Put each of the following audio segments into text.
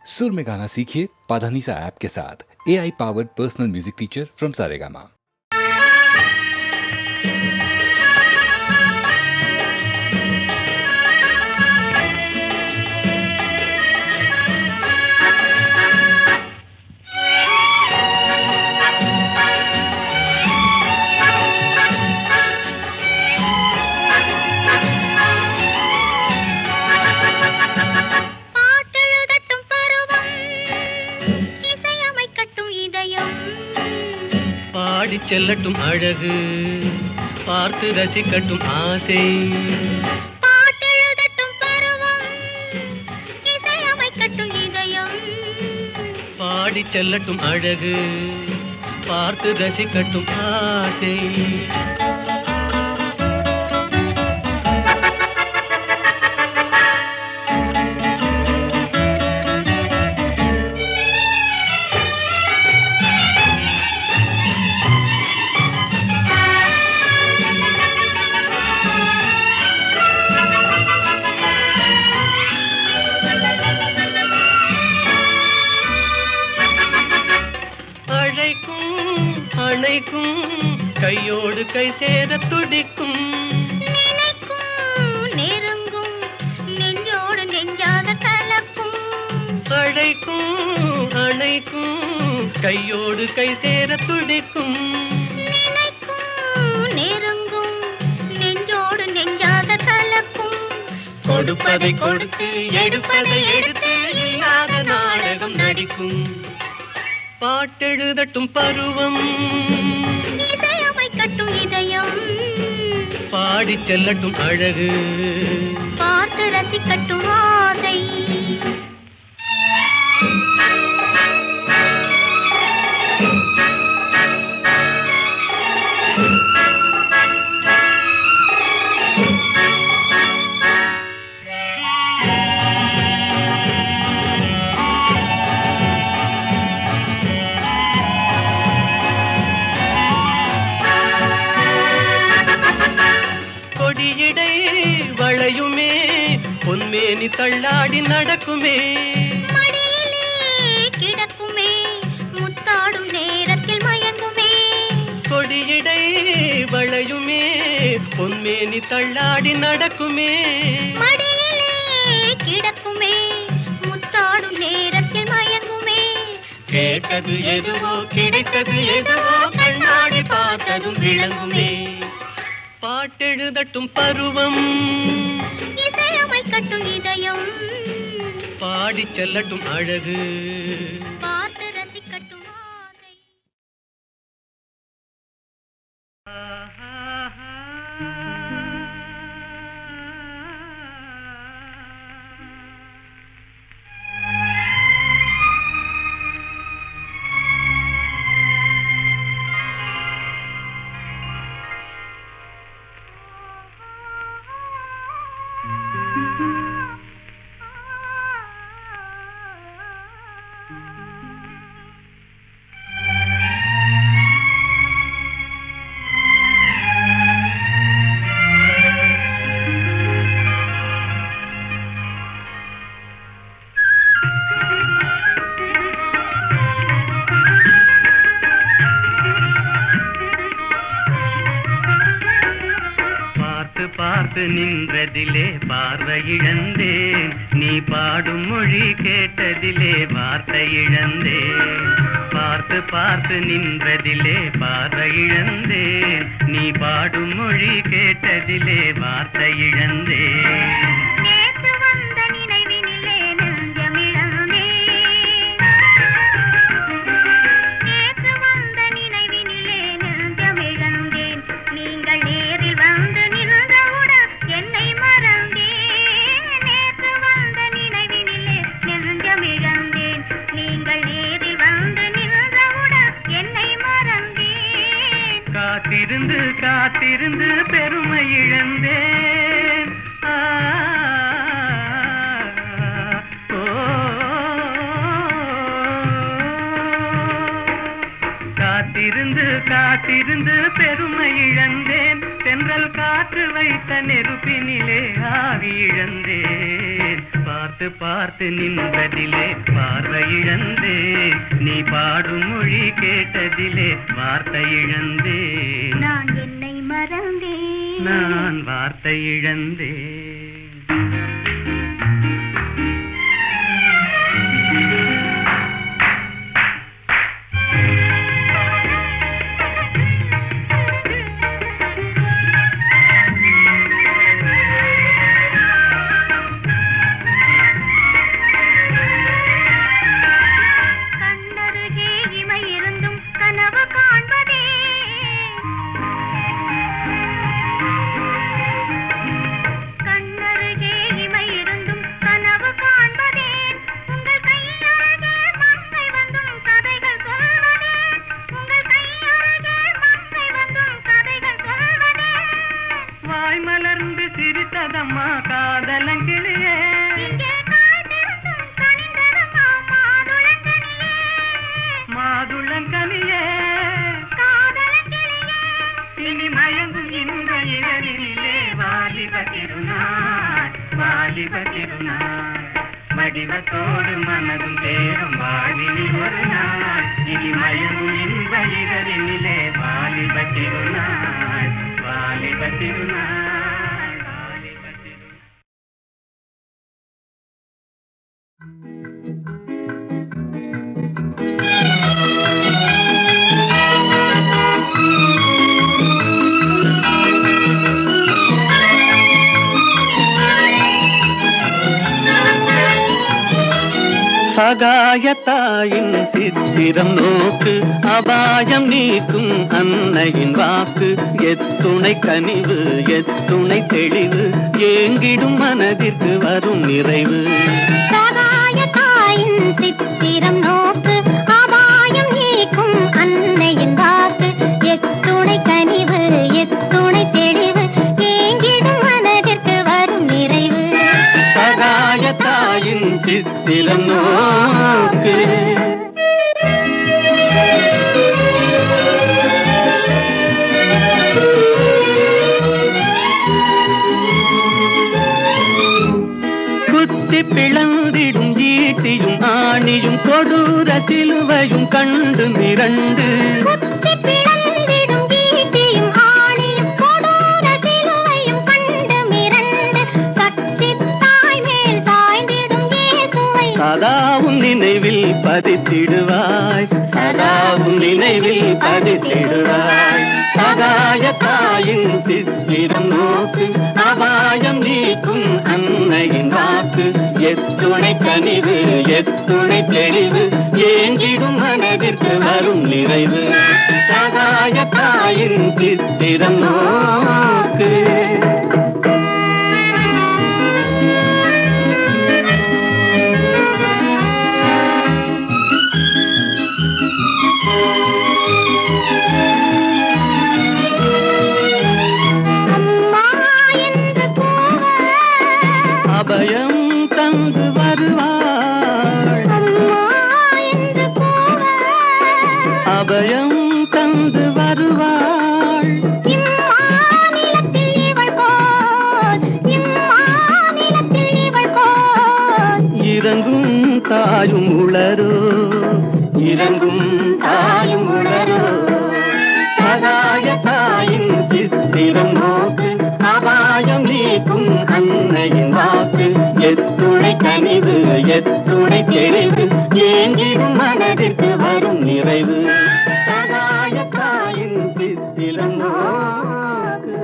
सुर में गाना सीखिए पाधानीसा ऐप के साथ। AI powered personal music teacher from Saregama. பாடி செல்லட்டும் அழகு பார்த்து ரசிக்கட்டும் ஆசை பாட்டெழுதட்டும் பருவம் இசையமைக்கட்டும் இதயம் பாடி செல்லட்டும் அழகு பார்த்து ரசிக்கட்டும் ஆசை அணைக்கும் கையோடு கை சேர துடிக்கும் நெருங்கும் நெஞ்சோடு நெஞ்சாக கலக்கும் அணைக்கும் கையோடு கை சேர துடிக்கும் நெருங்கும் நெஞ்சோடு நெஞ்சாக கலக்கும் கொடுப்பதை கொடுத்து எடுப்பதை எடுத்து இல்லாத நாடகம் நடிக்கும் பாட்டெழுதட்டும் பருவம் இசையமைக்கட்டும் இதயம் பாடி செல்லட்டும் அழகு பார்த்து ரசிக்கட்டும் ஆசை கொடியிடை வளையுமே பொன்மேனி தள்ளாடி நடக்குமே மடியிலே கிடக்குமே முத்தாடும் நேரத்தில் மயங்குமே கொடியிடை வளையுமே பொன்மேனி தள்ளாடி நடக்குமே மடியிலே கிடக்குமே முத்தாடும் நேரத்தில் மயங்குமே கேட்டது எதுவோ கிடைத்தது எதுவோ கண்ணாடி பார்த்ததும் விளங்குமே பாட்டெழுதட்டும் பருவம் இசையமைக்கட்டும் இதயம் பாடி செல்லட்டும் அழகு பார்த்து ரசிக்கட்டும் ஆசை பார்த்து நின்றதிலே பார்வை இழந்தேன் நீ பாடும் மொழி கேட்டதிலே வார்த்தை இழந்தேன் பார்த்து நின்றதிலே பார்வை இழந்தேன் நீ பாடும் மொழி கேட்டதிலே வார்த்தை இழந்தேன் நேற்று வந்த நினைவினிலே நெஞ்சமிழந்தேன் நேற்று வந்த நினைவினிலே நெஞ்சமிழந்தேன் நீங்கள் நேரில் வந்து நின்றவுடன் என்னை மறந்தேன் நேற்று வந்த நினைவினிலே நெஞ்சமிழந்தேன் நீங்கள் நேரில் வந்து நின்றவுடன் என்னை மறந்தேன் காத்திருந்து காத்திருந்து பெருமை இழந்தேன் காத்திருந்து காத்திருந்து பெருமை இழந்தேன் தென்றல் காற்று வைத்த நெருப்பினிலே ஆவி இழந்தேன் பார்த்து நின்றதிலே பார இழந்தேன். நீ பாடும் மொழி கேட்டதிலே வார்த்தை இழந்தேன். நான் என்னை மறந்தேன். நான் வார்த்தை இழந்தேன். மடிவத்தோடு மனதும் தேரும் வாழ்வினில் ஒரு நாள். இனி மயங்கும் இன்ப இதழினிலே வாலிப திருநாள். வாலிப திருநாள். வாலிப திருநாள். சகாயத்தாயின் சித்திரம் நோக்கு, அபாயம் நீக்கும் அன்னையின் வாக்கு. எத்துணை கனிவு எத்துணை தெளிவு, ஏங்கிடும் மனதிற்கு வரும் நிறைவு. சகாயத்தாயின் சித்திரம் நோக்கு, அபாயம் நீக்கும் அன்னையின் வாக்கு. எத்துணை கனிவு எத்துணை தெளிவு, ஏங்கிடும் மனதிற்கு வரும் நிறைவு. சகாயத்தாயின் சித்திரம் நோக்கு. குத்தி பிளந்திடும் ஈட்டியும் ஆணியும் கொடூர சிலுவையும் கண்டு மிரண்டு. குத்தி பிளந்திடும் ஈட்டியும் ஆணியும் கொடூர சிலுவையும் கண்டு மிரண்டு. சக்தி தாய் மேல் சாய்ந்திடும் இயேசுவை சதாவும் நினைவில் பதித்திடுவாய். சதாவும் நினைவில் பதித்திடுவாய். சகாயத்தாயின் சித்திரம் நோக்கு, அபாயம் நீக்கும் அன்னையின் வாக்கு. எத்துணை கனிவு எத்துணை தெளிவு, ஏங்கிடும் மனதிற்கு வரும் நிறைவு. சகாயத்தாயின் சித்திரம் நோக்கு. அபயம் தந்து வருவாள். அபயம் தந்து வருவாள். இம்மாநிலத்தில் இவள் போல், இம்மாநிலத்தில் இவள் போல். இறங்கும் தாயும் உளரோ, இறங்கும் தாயும் உளரோ. சகாயத்தாயின் சித்திரம் நோக்கு, அபாயம் நீக்கும் அன்னையின் வாக்கு. எத்துணை கனிவு எத்துணை தெளிவு, ஏங்கிடும் மனதிற்கு வரும் நிறைவு. சகாயத்தாயின் சித்திரம் நோக்கு.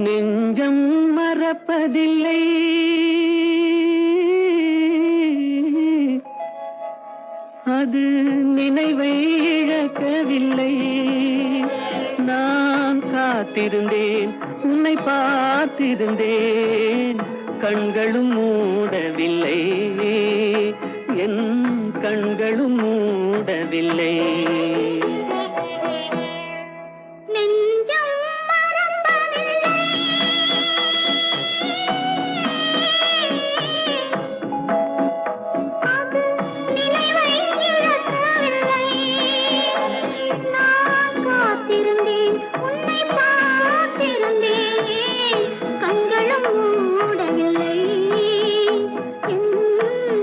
நெஞ்சம் மறப்பதில்லை, அது நினைவை இழக்கவில்லை. நான் காத்திருந்தேன், உன்னை பார்த்திருந்தேன், கண்களும் மூடவில்லை, என் கண்களும் மூடவில்லை. நெஞ்சம் மறப்பதில்லை. அது நினைவை இழக்கவில்லை. நான் காத்திருந்தேன், உன்னை பார்த்திருந்தேன், கண்களும் மூடவில்லை, என்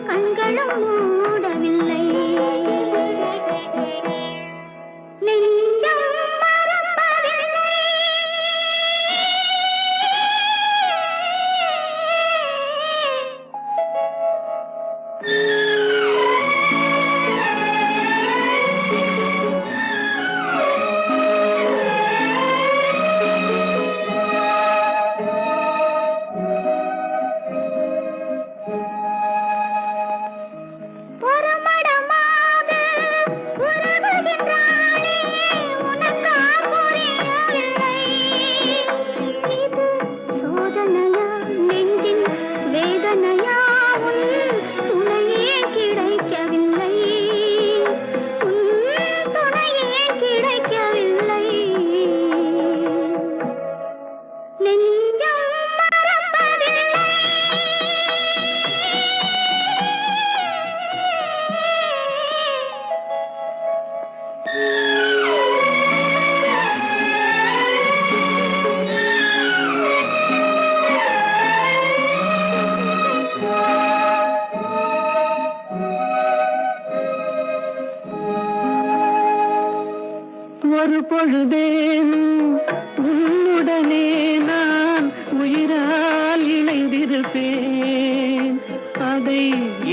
கண்களும் மூடவில்லை. நெஞ்சம் மறப்பதில்லை. ஒரு மடமாக உருகுகின்றாளே, உனக்கா புரியவில்லை? இது சோதனையா, நெஞ்சின் வேதனையா, உன் துணையே கிடைக்கவில்லை, உன் துணையே கிடைக்கவில்லை. நெஞ்சம் மறப்பதில்லை. ஒரு பொழுதேனும் உன்னுடனே நான் உயிரால் இணைந்திருப்பேன். அதை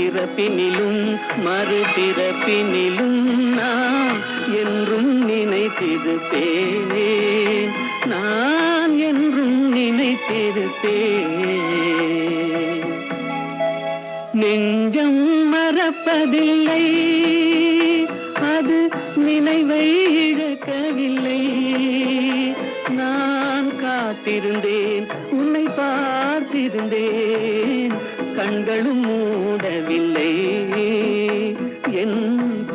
இறப்பினிலும் மறுபிறப்பினிலும் நான் என்றும் நினைத்திருப்பேன், நான் என்றும் நினைத்திருப்பேன். நெஞ்சம் மறப்பதில்லை, அது நினைவை இழக்கவில்லை. நான் காத்திருந்தேன், உன்னை பார்த்திருந்தேன், கண்களும் மூடவில்லை, என்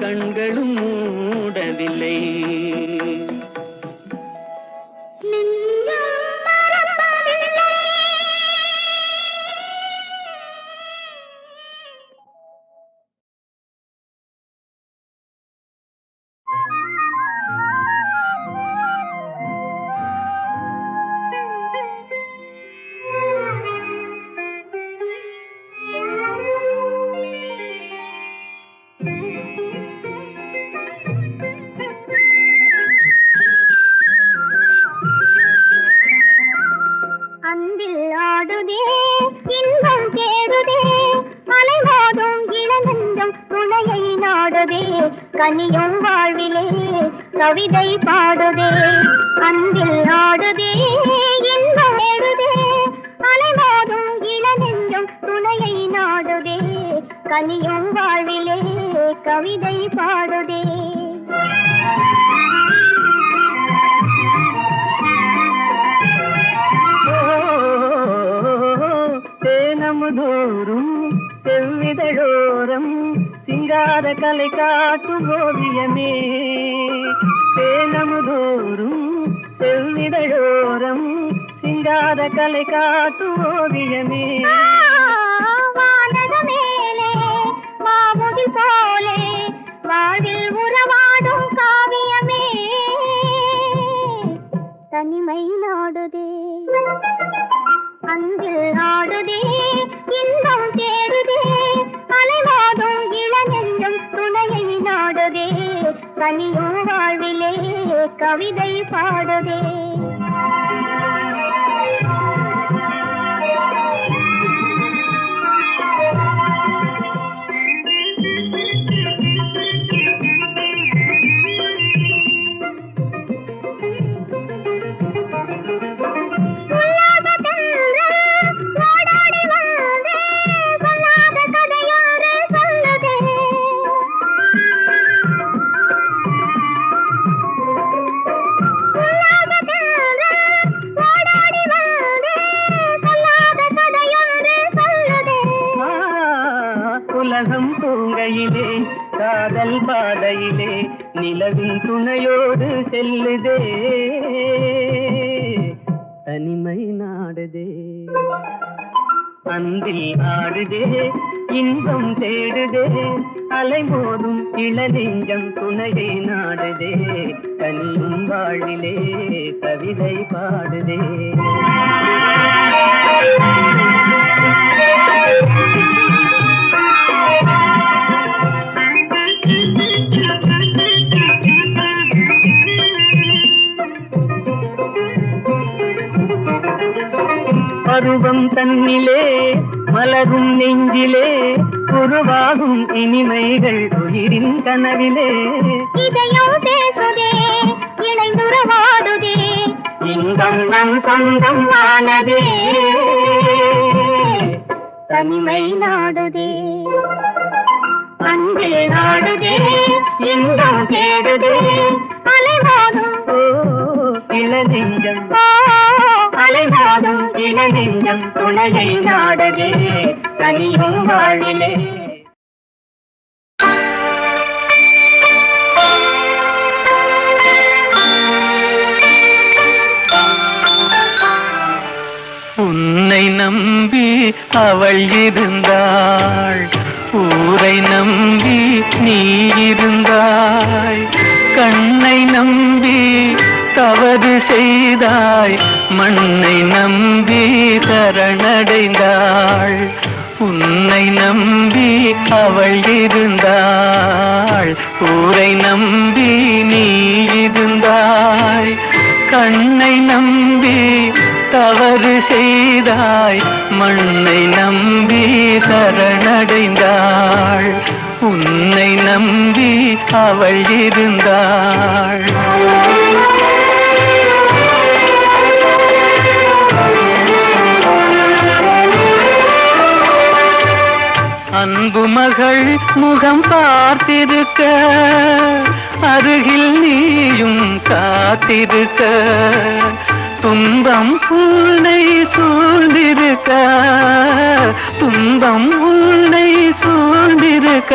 கண்களும் மூடவில்லை. நெஞ்சம் மறப்பதில்லை. அன்பில் ஆடுதே, இன்பம் தேடுதே, அலைமோதும் இளநெஞ்சம் துணையை நாடுதே, கனியும் வாழ்விலே கவிதை பாடுதே. அன்பில் ஆடுதே, இன்பம் தேடுதே, அலைமோதும் இளநெஞ்சம் துணையை நாடுதே, கனியும் வாழ்விலே கவிதை பாடுதே. தேனமுதோறும் செவ்விதழோரம் சிங்கார கலை காட்டும் ஓவியமே. தேனமுதோறும் செவ்விதழோரம் சிங்கார கலை காட்டும் ஓவியமே. வானக மேலே மாமுதி போலே வாழ்வில் உறவாடும் காவியமே, தனிமை நாடுதே. அன்பில் ஆடுதே, இன்பம் தேடுதே, அலைமோதும் இளநெஞ்சம் துணையை நாடுதே, கனியும் வாழ்விலே கவிதை பாடுதே. நான் தூங்கையிலே காதல் பாதையிலே நிலவின் துணையோடு செல்லுதே தனிமை நாடுதே அன்பில் ஆடுதே இன்பம் தேடுதே அலைமோதும் இளநெஞ்சம் துணையை நாடுதே தனியும் வாழிலே கவிதை பாடுதே பருவம் தன்னிலே மலரும் நெஞ்சிலே உருவாகும் இனிமைகள் உயிரின் கனவிலே இதயம் பேசுதே இணைந்துறவாடுதே இன்பம் நம் சொந்தம் ஆனதே தனிமை நாடுதே அன்பில் நாடுதே இன்பம் தேடுதே அலைமோதும் இளநெஞ்சம் அலைமோதும் இளநெஞ்சம் துணையை நாடுதே தனியும் வாழிலே உன்னை நம்பி அவள் இருந்தாள் ஊரை நம்பி நீ இருந்தாய் கண்ணை நம்பி தவறு செய்தாய் மண்ணை நம்பி சரணடைந்தாள் உன்னை நம்பி அவள் இருந்தாள் ஊரை நம்பி நீ இருந்தாய் கண்ணை நம்பி தவறு செய்தாய் மண்ணை நம்பி சரணடைந்தாள் உன்னை நம்பி அவள் இருந்தாள் அன்பு மகள் முகம் பார்த்திருக்க அருகில் நீயும் காத்திருக்க துன்பம் உன்னை சூழ்ந்திருக்க துன்பம் உன்னை சூழ்ந்திருக்க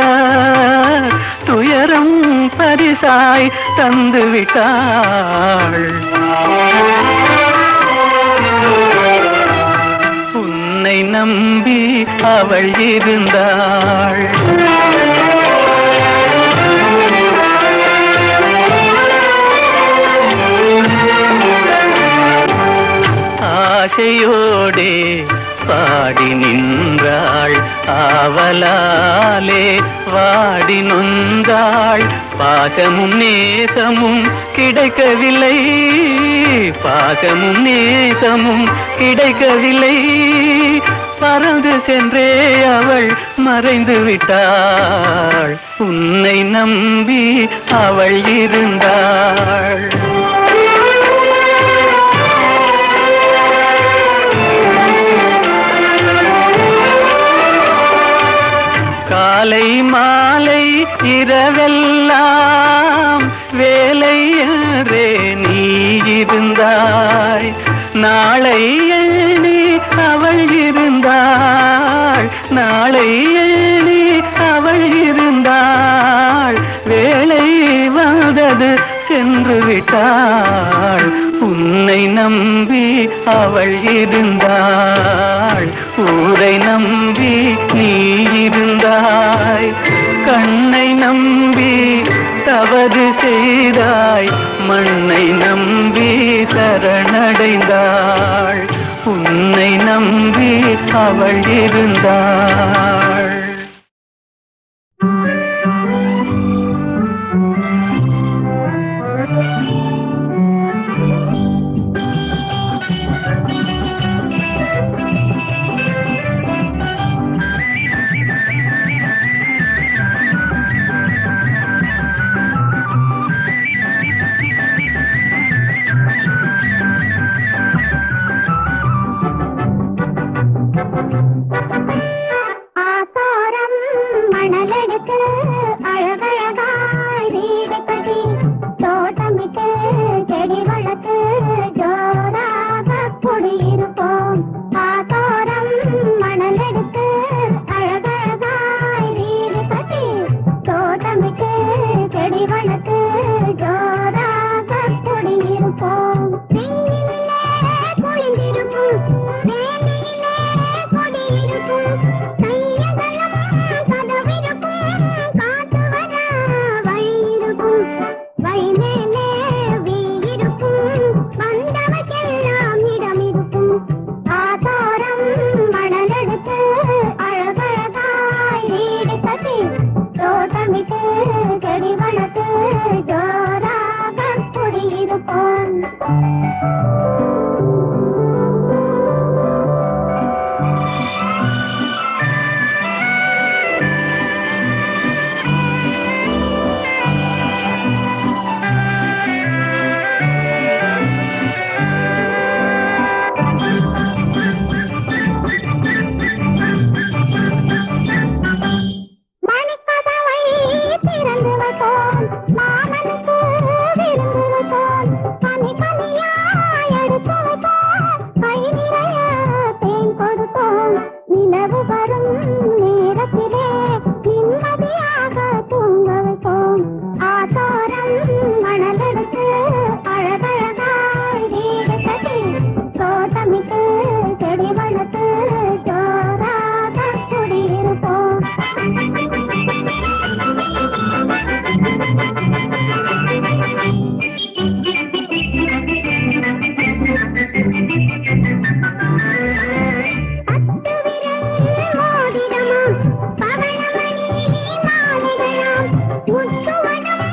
துயரம் பரிசாய் தந்துவிட்டாள் உன்னை நம்பி அவள் இருந்தாள் ஆசையோடே பாடி நின்றாள் ஆவலாலே வாடி நொந்தாள் பாசமும் நேசமும் கிடைக்கவில்லை பாசமும் நேசமும் கிடைக்கவில்லை பறந்து சென்றே அவள் மறைந்து விட்டாள் உன்னை நம்பி அவள் இருந்தாள் காலை மாலை இரவெல்லாம் வேலை என்றே நீ இருந்தாய் நாளை எண்ணி அவள் இருந்தாள் நாளை எண்ணி அவள் இருந்தாள் வேலை வந்தது சென்று விட்டாள் உன்னை நம்பி அவள் இருந்தாள் ஊரை நம்பி நீ இருந்தாய் கண்ணை நம்பி தவறு செய்தாய் மண்ணை நம்பி சரணடைந்தாள் உன்னை நம்பி அவள் இருந்தாள் செடி வளர்த்து ஜோராக குடியிருப்போம். வெயிலிலே குளிர்ந்திருக்கும், வேலியிலே குடியிருக்கும், கையகலம் கதவிருக்கும், காத்து வர வழி இருக்கும். வயமேலே வீயிருக்கும், வந்தவர்க்கெல்லாம் இடம் இருக்கும். ஆதாரம் மணலெடுத்து அழகழகாய் வீடு கட்டி தோட்டமிட்டு செடி வளர்த்து ஜோராக குடியிருப்போம். மணிக்கதவை திறந்து வைப்போம், மாமனுக்கு விருந்து வைப்போம், கனி கனியாய் எடுத்து வைப்போம், கை நிறைய தேன் கொடுப்போம். நிலவு வரும் நேரத்திலே நிம்மதியாக தூங்க வைப்போம். ஆசாரம் மணலெடுத்து அழகழகாய் வீடு கட்டி தோட்டமிட்டு செடி வளர்த்து ஜோராக குடியிருப்போம். பத்து விரல் மோதிரமாம், பவளமணி மாலைகளாம், முத்துவனம்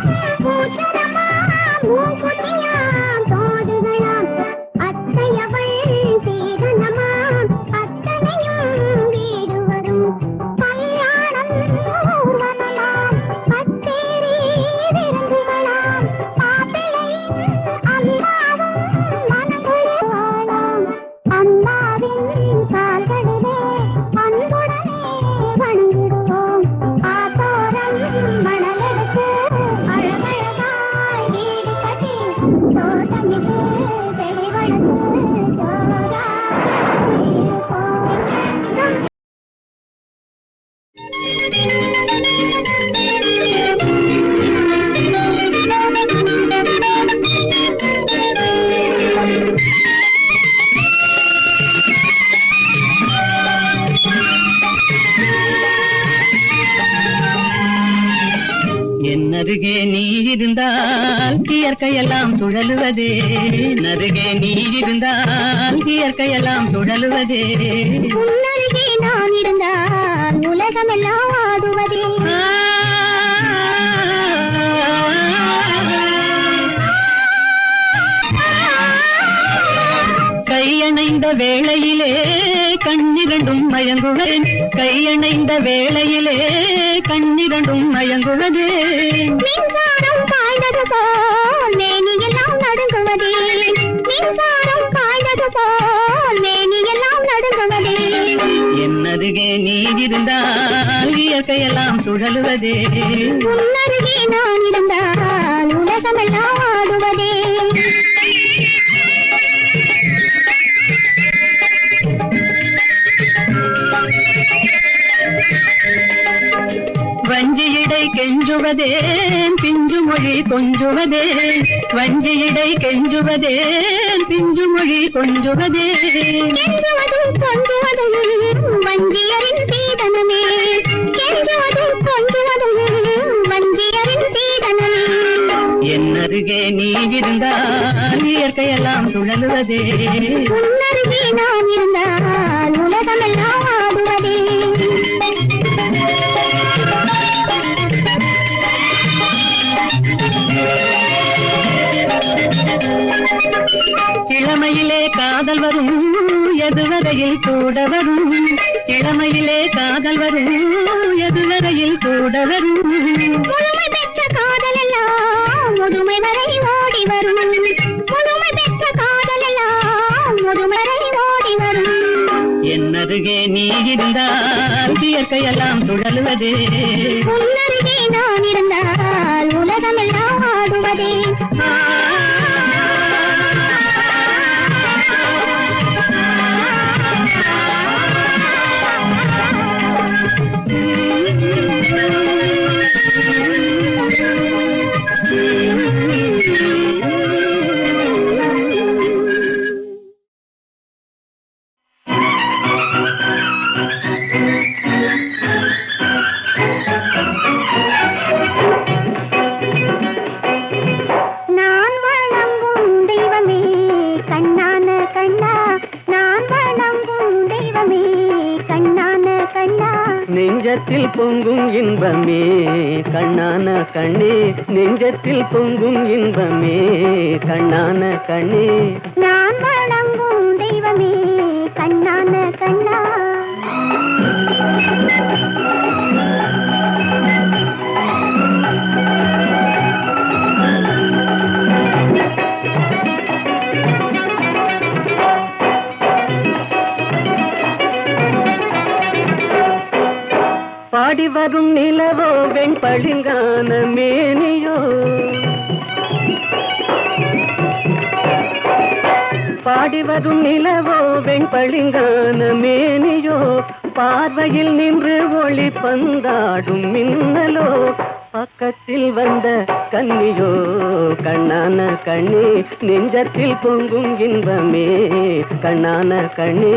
பூச்சரமாம், மூக்குத்தியாம் தோடுகளாம், அத்தையவள் சீதனமாம், அத்தனையும் வீடு வரும். கல்யாணம் ஊர்வலமாம், கச்சேரி விருந்துகளாம், மாப்பிள்ளையின் அம்மாவும் மனங்குளிராளாம். அம்மாவின் கால்களிலே அன்புடனே வணங்கிடுவோம். ஆத்தோரம் மணலெடுத்து அழகழகாய் வீடு கட்டி தோட்டமிட்டு செடி வளர்த்து ஜோராக குடியிருப்போம். என்னருகே நீ இருந்தால் இயற்கையெல்லாம் சுழலுவதே, நருகே நீ இருந்தால் இயற்கையெல்லாம் சுழலுவதே. உன்னருகே நான் இருந்தால் உலகமெல்லாம் ஆடுவதே. கையணைந்த வேளையிலே கண்ணிரண்டும் மயங்குவேன், கையணைந்த வேளையிலே கண்ணிரண்டும் மயங்குவதே. மின்சாரம் பாய்ந்தது போல் மேனியெல்லாம் நடுங்குவதே, மின்சாரம் பாய்ந்தது போல் மேனியெல்லாம் நடுங்குவதே. என்னருகே நீ இருந்தால் இயற்கையெல்லாம் சுழலுவதே. உன்னருகே நான் இருந்தால் உலகமெல்லாம் ஆடுவதே. வஞ்சியிடை கெஞ்சுவதேன் பிஞ்சு மொழி கொஞ்சுவதே, வஞ்சியிடை கெஞ்சுவதேன் பிஞ்சு மொழி கொஞ்சுவதே. கெஞ்சுவதும் கொஞ்சுவதும் வஞ்சியரின் சீதனமே, கெஞ்சுவதும் கொஞ்சுவதும் வஞ்சியரின் சீதனமே. என்னருகே நீ இருந்தால் இயற்கையெல்லாம் சுழலுவதே. உன்னருகே நான் இருந்தால் உலகமெல்லாம் ஆடுவதே. இளமையிலே காதல் வரும் எதுவரையில் கூட வரும், இளமையிலே காதல் வரும் எதுவரையில் கூட வரும். முழுமை பெற்ற காதலெல்லாம் முதுமை வரை ஓடி வரும், முழுமை பெற்ற காதலெல்லாம் முதுமை வரை ஓடி வரும். என்னருகே நீ இருந்தால் இயற்கையெல்லாம் சுழலுவதே. உன்னருகே நான் இருந்தால் உலகமெல்லாம் ஆடுவதே. இன்பமே கண்ணான கண்ணே நெஞ்சத்தில் பொங்கும் இன்பமே கண்ணான கண்ணே நான் வணங்கும் தெய்வமே கண்ணான கண்ணா பாடி வரும் நிலவோ வெண்பளிங்கான மேனியோ பாடி வரும் நிலவோ வெண்பளிங்கான மேனியோ பார்வையில் நின்று ஒளி பந்தாடும் மின்னலோ பக்கத்தில் வந்த கன்னியோ கண்ணான கண்ணே நெஞ்சத்தில் பொங்கும் இன்பமே கண்ணான கண்ணே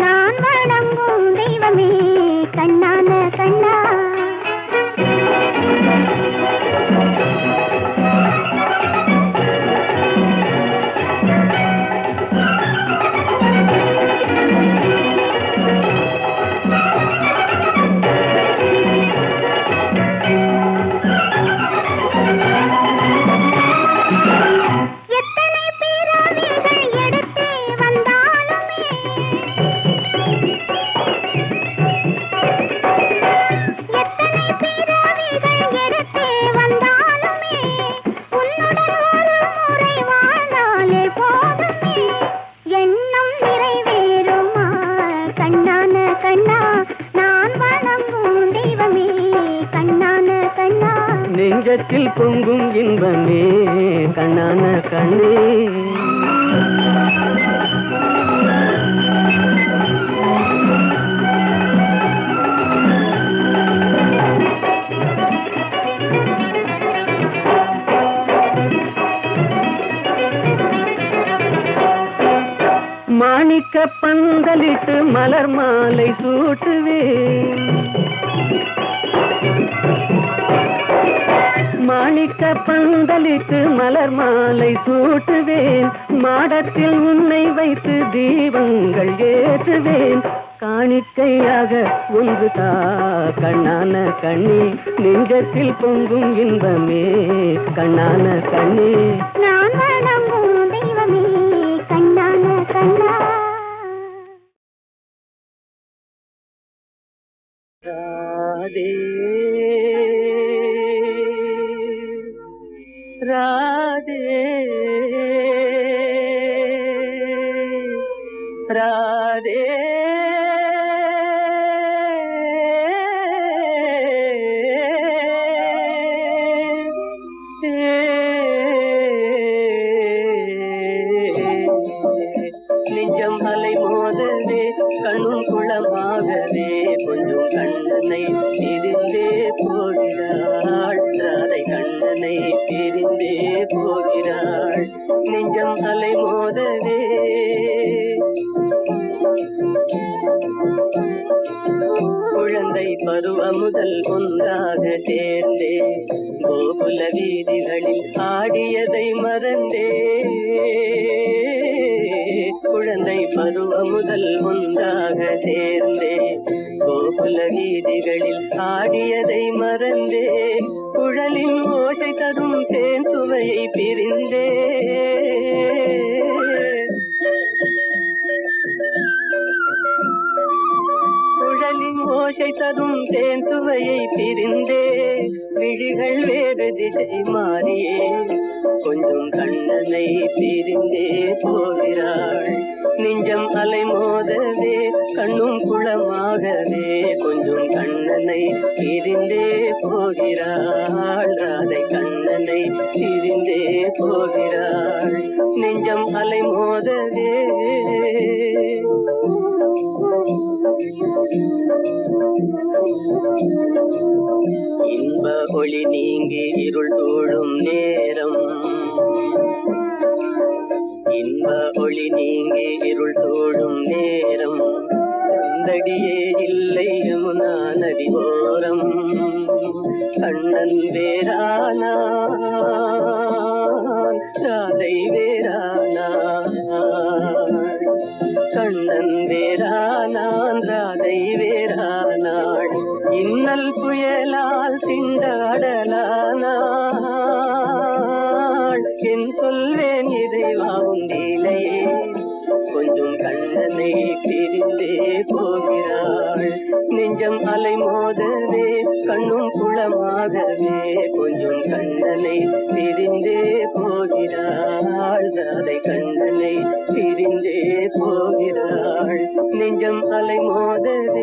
நான் வணங்கும் தெய்வமே கண்ணான கண்ணா நெஞ்சத்தில் பொங்கும் இன்பமே கண்ணான கண்ணே மாணிக்க பந்தலிட்டு மலர் மாலை சூட்டுவேன் மாணிக்க பந்தலிட்டு மலர் மாலை சூட்டுவேன் மாடத்தில் உன்னை வைத்து தீபங்கள் ஏற்றுவேன் காணிக்கையாக ஒன்று தா கண்ணான கண்ணே நெஞ்சத்தில் பொங்கும் இன்பமே கண்ணான கண்ணே நான் வணங்கும் தெய்வமே கண்ணான கண்ணா ராதே ராதே நெஞ்சம் அலை மோதவே கண்ணும் குளமாகவே கொஞ்சம் கண்ணனை பிரிந்தே போகிறாள் ராதை கண்ணனை பிரிந்தே போகிறாள் நெஞ்சம் அலை மோதவே குழந்தை பருவம் முதல் ஒன்றாக சேர்ந்தே கோகுல வீதிகளில் ஆடியதை மறந்தே குழந்தை பருவம் முதல் ஒன்றாக சேர்ந்தே கோகுல வீதிகளில் ஆடியதை மறந்தே குழலின் ஓசை தரும் தேன் சுவையை பிரிந்தே குழலின் ஓசை தரும் தேன் சுவையை பிரிந்தே விழிகள் வேறு திசை மாறியே கொஞ்சம் கண்ணனை பிரிந்தே போகிறாள் நெஞ்சம் அலை மோதவே கண்ணும் குளமாகவே கொஞ்சம் கண்ணனை பிரிந்தே போகிறாள் ராதை கண்ணனை பிரிந்தே போகிறாள் நெஞ்சம் அலை மோதவே இன்ப ஒளி நீங்கி இருள் சூழும் நேரம் இன்ப ஒளி நீங்கி இருள் சூழும் நேரம் கண்டடியே இல்லை யமுனா நதி ஓரம் கண்ணன் வேறானா ராதை வேறானா கண்ணன் வேறானான் ராதை வேறானாள் இன்னல் புயலால் திண்டாடலானாள். என் சொல்வேன் இறைவா உன் லீலையே, கொஞ்சம் கண்ணனை பிரிந்தே போகிறாள். நெஞ்சம் அலை மோதவே கண்ணும் குளமாகவே கொஞ்சம் கண்ணனை பிரிந்தே போகிறாள். அதை கண்ணனை பிரிந்தே போகிறாள். நெஞ்சம் அலை மோதவே